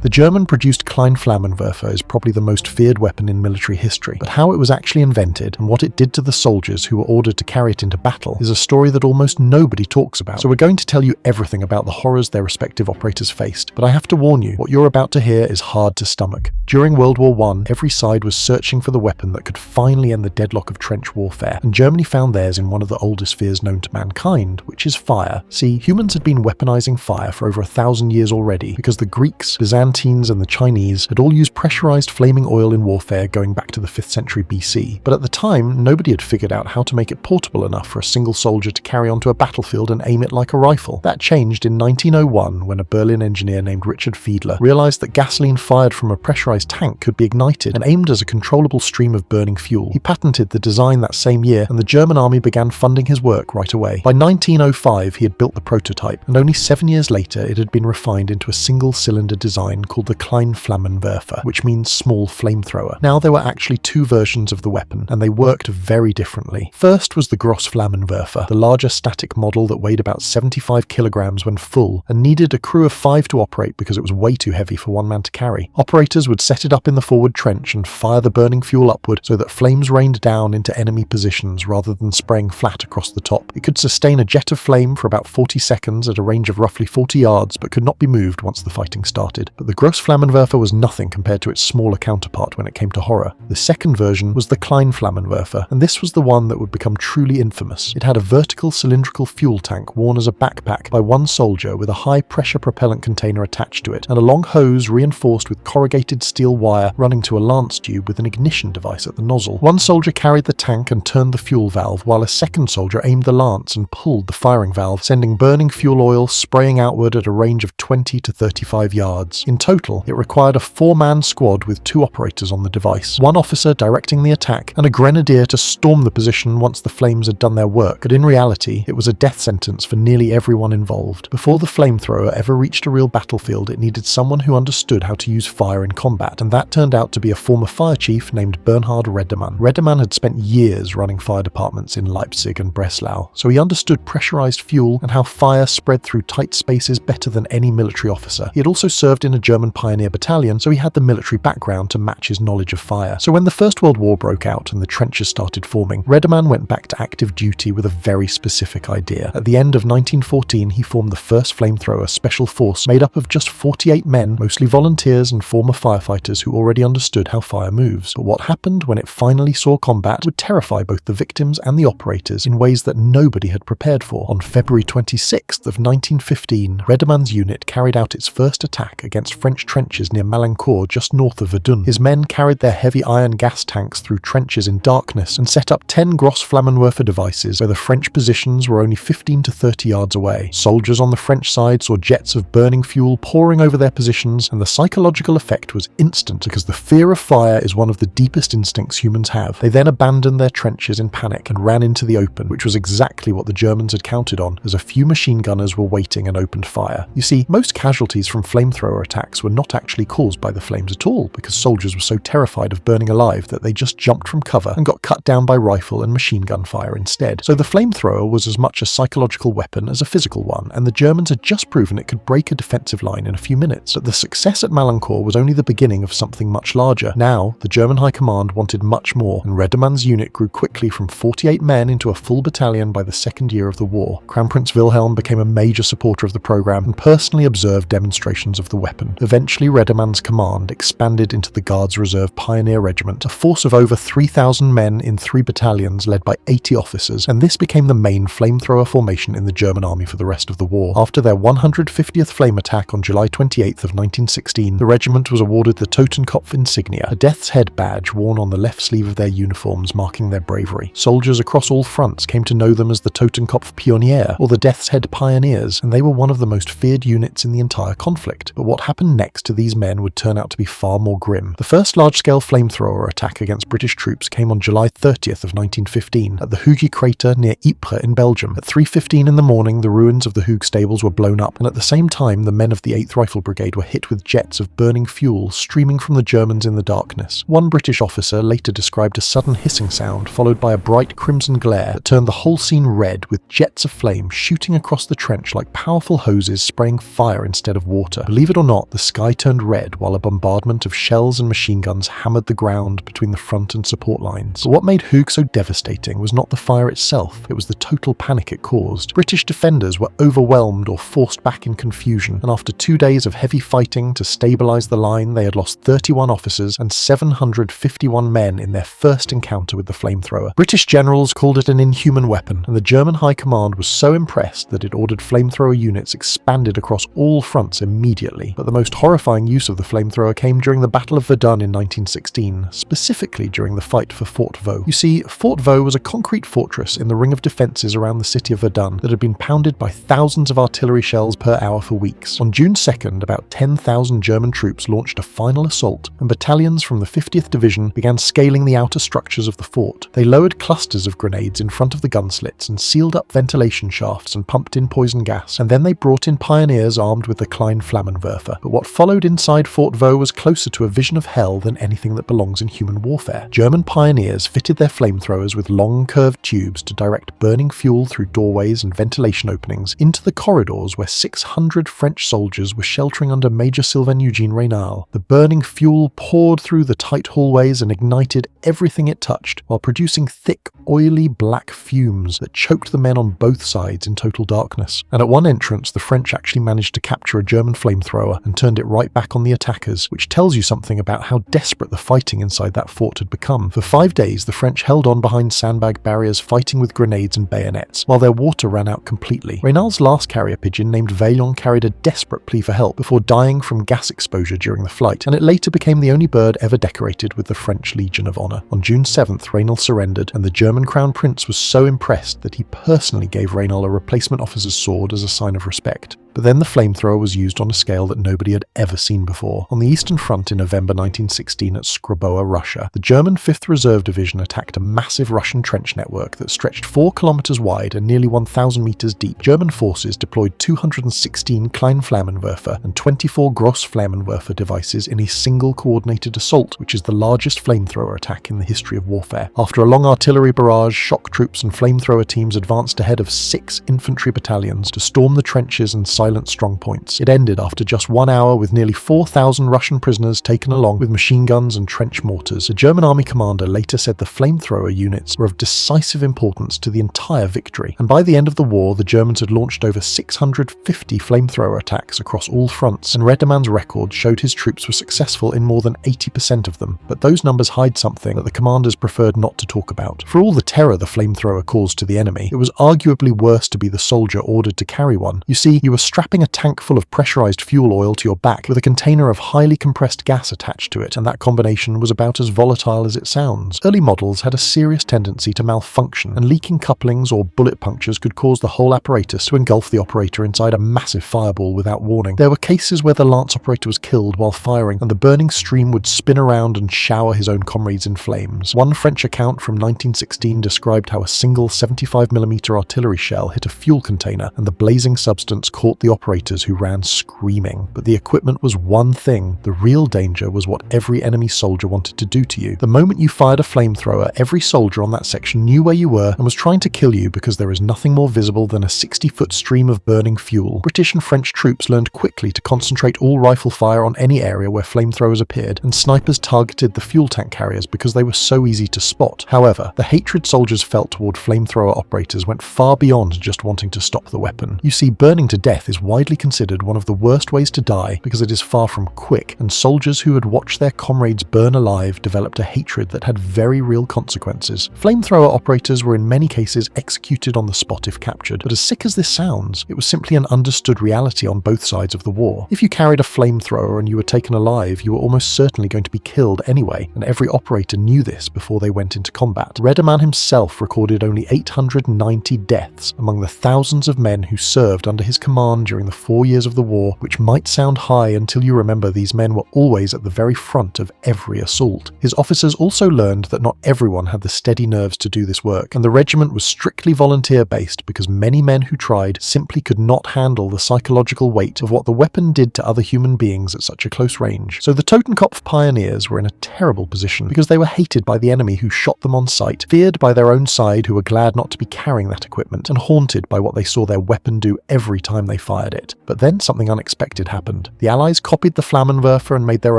The German-produced Klein Flammenwerfer is probably the most feared weapon in military history, but how it was actually invented and what it did to the soldiers who were ordered to carry it into battle is a story that almost nobody talks about. So we're going to tell you everything about the horrors their respective operators faced, but I have to warn you, what you're about to hear is hard to stomach. During World War I, every side was searching for the weapon that could finally end the deadlock of trench warfare, and Germany found theirs in one of the oldest fears known to mankind, which is fire. See, humans had been weaponizing fire for over 1,000 years already, because the Greeks, Byzantines, and the Chinese had all used pressurized flaming oil in warfare going back to the 5th century BC. But at the time, nobody had figured out how to make it portable enough for a single soldier to carry onto a battlefield and aim it like a rifle. That changed in 1901 when a Berlin engineer named Richard Fiedler realized that gasoline fired from a pressurized tank could be ignited and aimed as a controllable stream of burning fuel. He patented the design that same year, and the German army began funding his work right away. By 1905, he had built the prototype, and only 7 years later it had been refined into a single-cylinder design called the Klein Flammenwerfer, which means small flamethrower. Now there were actually two versions of the weapon, and they worked very differently. First was the Gross Flammenwerfer, the larger static model that weighed about 75 kilograms when full, and needed a crew of 5 to operate because it was way too heavy for one man to carry. Operators would set it up in the forward trench and fire the burning fuel upward so that flames rained down into enemy positions rather than spraying flat across the top. It could sustain a jet of flame for about 40 seconds at a range of roughly 40 yards, but could not be moved once the fighting started. But the Gross Flammenwerfer was nothing compared to its smaller counterpart when it came to horror. The second version was the Klein Flammenwerfer, and this was the one that would become truly infamous. It had a vertical cylindrical fuel tank worn as a backpack by one soldier with a high-pressure propellant container attached to it, and a long hose reinforced with corrugated steel wire running to a lance tube with an ignition device at the nozzle. One soldier carried the tank and turned the fuel valve, while a second soldier aimed the lance and pulled the firing valve, sending burning fuel oil spraying outward at a range of 20 to 35 yards. In total, it required a 4-man squad with 2 operators on the device, one officer directing the attack, and a grenadier to storm the position once the flames had done their work. But in reality, it was a death sentence for nearly everyone involved. Before the flamethrower ever reached a real battlefield, it needed someone who understood how to use fire in combat, and that turned out to be a former fire chief named Bernhard Redemann. Redemann had spent years running fire departments in Leipzig and Breslau, so he understood pressurized fuel and how fire spread through tight spaces better than any military officer. He had also served in a German pioneer battalion, so he had the military background to match his knowledge of fire. So when the First World War broke out and the trenches started forming, Redemann went back to active duty with a very specific idea. At the end of 1914, he formed the first flamethrower special force made up of just 48 men, mostly volunteers and former firefighters who already understood how fire moves. But what happened when it finally saw combat would terrify both the victims and the operators in ways that nobody had prepared for. On February 26th of 1915, Redemann's unit carried out its first attack against French trenches near Malancourt, just north of Verdun. His men carried their heavy iron gas tanks through trenches in darkness and set up 10 Gross Flammenwerfer devices where the French positions were only 15 to 30 yards away. Soldiers on the French side saw jets of burning fuel pouring over their positions, and the psychological effect was instant because the fear of fire is one of the deepest instincts humans have. They then abandoned their trenches in panic and ran into the open, which was exactly what the Germans had counted on, as a few machine gunners were waiting and opened fire. You see, most casualties from flamethrower attacks were not actually caused by the flames at all, because soldiers were so terrified of burning alive that they just jumped from cover and got cut down by rifle and machine gun fire instead. So the flamethrower was as much a psychological weapon as a physical one, and the Germans had just proven it could break a defensive line in a few minutes. But the success at Malancourt was only the beginning of something much larger. Now, the German High Command wanted much more, and Redemann's unit grew quickly from 48 men into a full battalion by the second year of the war. Crown Prince Wilhelm became a major supporter of the program and personally observed demonstrations of the weapon. Eventually, Redemann's command expanded into the Guards Reserve Pioneer Regiment, a force of over 3,000 men in 3 battalions led by 80 officers, and this became the main flamethrower formation in the German army for the rest of the war. After their 150th flame attack on July 28th of 1916, the regiment was awarded the Totenkopf insignia, a death's head badge worn on the left sleeve of their uniforms marking their bravery. Soldiers across all fronts came to know them as the Totenkopf Pionier, or the Death's Head Pioneers, and they were one of the most feared units in the entire conflict. But what happened next to these men would turn out to be far more grim. The first large-scale flamethrower attack against British troops came on July 30th of 1915 at the Hooge crater near Ypres in Belgium. At 3:15 in the morning, the ruins of the Hooge stables were blown up, and at the same time, the men of the 8th Rifle Brigade were hit with jets of burning fuel streaming from the Germans in the darkness. One British officer later described a sudden hissing sound followed by a bright crimson glare that turned the whole scene red, with jets of flame shooting across the trench like powerful hoses spraying fire instead of water. Believe it or not, The sky turned red while a bombardment of shells and machine guns hammered the ground between the front and support lines. But what made Hoog so devastating was not the fire itself, it was the total panic it caused. British defenders were overwhelmed or forced back in confusion, and after 2 days of heavy fighting to stabilize the line, they had lost 31 officers and 751 men in their first encounter with the flamethrower. British generals called it an inhuman weapon, and the German High Command was so impressed that it ordered flamethrower units expanded across all fronts immediately. But the most horrifying use of the flamethrower came during the Battle of Verdun in 1916, specifically during the fight for Fort Vaux. You see, Fort Vaux was a concrete fortress in the ring of defences around the city of Verdun that had been pounded by thousands of artillery shells per hour for weeks. On June 2nd, about 10,000 German troops launched a final assault, and battalions from the 50th Division began scaling the outer structures of the fort. They lowered clusters of grenades in front of the gun slits and sealed up ventilation shafts and pumped in poison gas, and then they brought in pioneers armed with the flammenwerfer. But what followed inside Fort Vaux was closer to a vision of hell than anything that belongs in human warfare. German pioneers fitted their flamethrowers with long curved tubes to direct burning fuel through doorways and ventilation openings into the corridors where 600 French soldiers were sheltering under Major Sylvain Eugene Reynal. The burning fuel poured through the tight hallways and ignited everything it touched, while producing thick, oily black fumes that choked the men on both sides in total darkness. And at one entrance, the French actually managed to capture a German flamethrower and turned it right back on the attackers, which tells you something about how desperate the fighting inside that fort had become. For 5 days, the French held on behind sandbag barriers, fighting with grenades and bayonets, while their water ran out completely. Reynal's last carrier pigeon, named Vaillant, carried a desperate plea for help before dying from gas exposure during the flight, and it later became the only bird ever decorated with the French Legion of Honor. On June 7th, Reynal surrendered, and the German Crown Prince was so impressed that he personally gave Reynal a replacement officer's sword as a sign of respect. But then the flamethrower was used on a scale that nobody had ever seen before. On the Eastern Front in November 1916 at Skroboa, Russia, the German 5th Reserve Division attacked a massive Russian trench network that stretched 4 kilometers wide and nearly 1,000 meters deep. German forces deployed 216 Klein Flammenwerfer and 24 Gross Flammenwerfer devices in a single coordinated assault, which is the largest flamethrower attack in the history of warfare. After a long artillery barrage, shock troops and flamethrower teams advanced ahead of 6 infantry battalions to storm the trenches and silent strong points. It ended after just 1 hour with nearly 4,000 Russian prisoners taken along with machine guns and trench mortars. A German army commander later said the flamethrower units were of decisive importance to the entire victory, and by the end of the war the Germans had launched over 650 flamethrower attacks across all fronts, and Redemann's record showed his troops were successful in more than 80% of them. But those numbers hide something that the commanders preferred not to talk about. For all the terror the flamethrower caused to the enemy, it was arguably worse to be the soldier ordered to carry one. You see, you were strapping a tank full of pressurized fuel oil to your back with a container of highly compressed gas attached to it, and that combination was about as volatile as it sounds. Early models had a serious tendency to malfunction, and leaking couplings or bullet punctures could cause the whole apparatus to engulf the operator inside a massive fireball without warning. There were cases where the lance operator was killed while firing, and the burning stream would spin around and shower his own comrades in flames. One French account from 1916 described how a single 75mm artillery shell hit a fuel container, and the blazing substance caught the operator who ran screaming. But the equipment was one thing. The real danger was what every enemy soldier wanted to do to you. The moment you fired a flamethrower, every soldier on that section knew where you were and was trying to kill you, because there is nothing more visible than a 60-foot stream of burning fuel. British and French troops learned quickly to concentrate all rifle fire on any area where flamethrowers appeared, and snipers targeted the fuel tank carriers because they were so easy to spot. However, the hatred soldiers felt toward flamethrower operators went far beyond just wanting to stop the weapon. You see, burning to death is widely considered one of the worst ways to die because it is far from quick, and soldiers who had watched their comrades burn alive developed a hatred that had very real consequences. Flamethrower operators were in many cases executed on the spot if captured, but as sick as this sounds, it was simply an understood reality on both sides of the war. If you carried a flamethrower and you were taken alive, you were almost certainly going to be killed anyway, and every operator knew this before they went into combat. Redemann himself recorded only 890 deaths among the thousands of men who served under his command during the 4 years of the war, which might sound high until you remember these men were always at the very front of every assault. His officers also learned that not everyone had the steady nerves to do this work, and the regiment was strictly volunteer-based because many men who tried simply could not handle the psychological weight of what the weapon did to other human beings at such a close range. So the Totenkopf pioneers were in a terrible position because they were hated by the enemy who shot them on sight, feared by their own side who were glad not to be carrying that equipment, and haunted by what they saw their weapon do every time they fired. fired it. But then something unexpected happened. The Allies copied the flammenwerfer and made their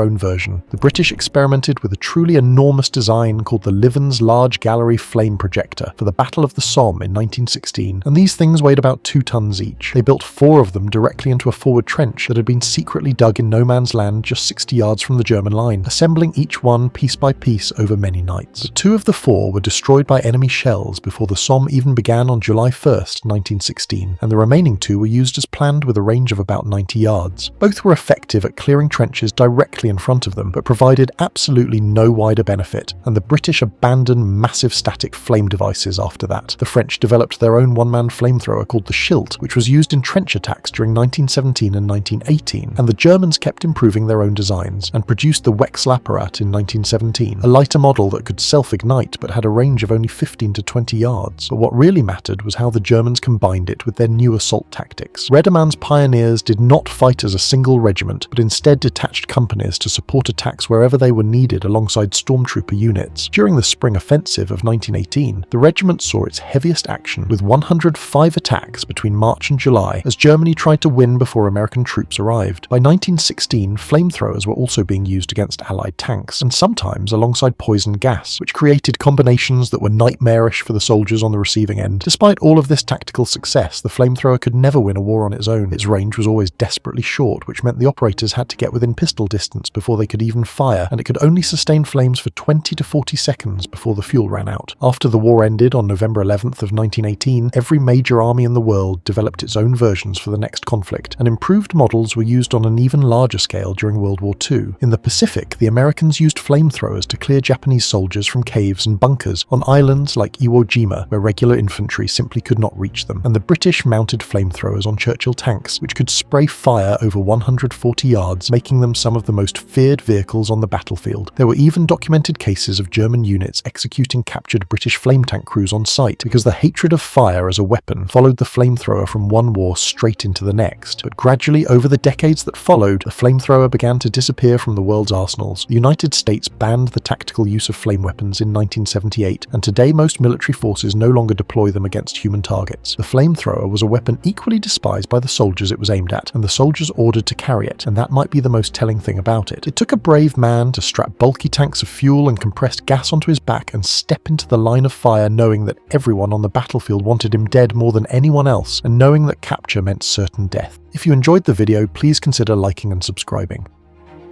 own version. The British experimented with a truly enormous design called the Livens Large Gallery Flame Projector for the Battle of the Somme in 1916, and these things weighed about 2 tons each. They built 4 of them directly into a forward trench that had been secretly dug in no man's land just 60 yards from the German line, assembling each one piece by piece over many nights. But 2 of the 4 were destroyed by enemy shells before the Somme even began on July 1st, 1916, and the remaining 2 were used as planned with a range of about 90 yards. Both were effective at clearing trenches directly in front of them, but provided absolutely no wider benefit, and the British abandoned massive static flame devices after that. The French developed their own one-man flamethrower called the Schild, which was used in trench attacks during 1917 and 1918, and the Germans kept improving their own designs, and produced the Wechselapparat in 1917, a lighter model that could self-ignite but had a range of only 15 to 20 yards. But what really mattered was how the Germans combined it with their new assault tactics. Redermann's pioneers did not fight as a single regiment, but instead detached companies to support attacks wherever they were needed alongside stormtrooper units. During the Spring Offensive of 1918, the regiment saw its heaviest action with 105 attacks between March and July as Germany tried to win before American troops arrived. By 1916, flamethrowers were also being used against Allied tanks, and sometimes alongside poison gas, which created combinations that were nightmarish for the soldiers on the receiving end. Despite all of this tactical success, the flamethrower could never win a war on its own. Its range was always desperately short, which meant the operators had to get within pistol distance before they could even fire, and it could only sustain flames for 20 to 40 seconds before the fuel ran out. After the war ended on November 11th of 1918, every major army in the world developed its own versions for the next conflict, and improved models were used on an even larger scale during World War II. In the Pacific, the Americans used flamethrowers to clear Japanese soldiers from caves and bunkers on islands like Iwo Jima, where regular infantry simply could not reach them, and the British mounted flamethrowers on Churchill tanks, which could spray fire over 140 yards, making them some of the most feared vehicles on the battlefield. There were even documented cases of German units executing captured British flame tank crews on sight, because the hatred of fire as a weapon followed the flamethrower from one war straight into the next. But gradually, over the decades that followed, the flamethrower began to disappear from the world's arsenals. The United States banned the tactical use of flame weapons in 1978, and today most military forces no longer deploy them against human targets. The flamethrower was a weapon equally despised by the soldiers it was aimed at, and the soldiers ordered to carry it, and that might be the most telling thing about it. It took a brave man to strap bulky tanks of fuel and compressed gas onto his back and step into the line of fire, knowing that everyone on the battlefield wanted him dead more than anyone else, and knowing that capture meant certain death. If you enjoyed the video, please consider liking and subscribing.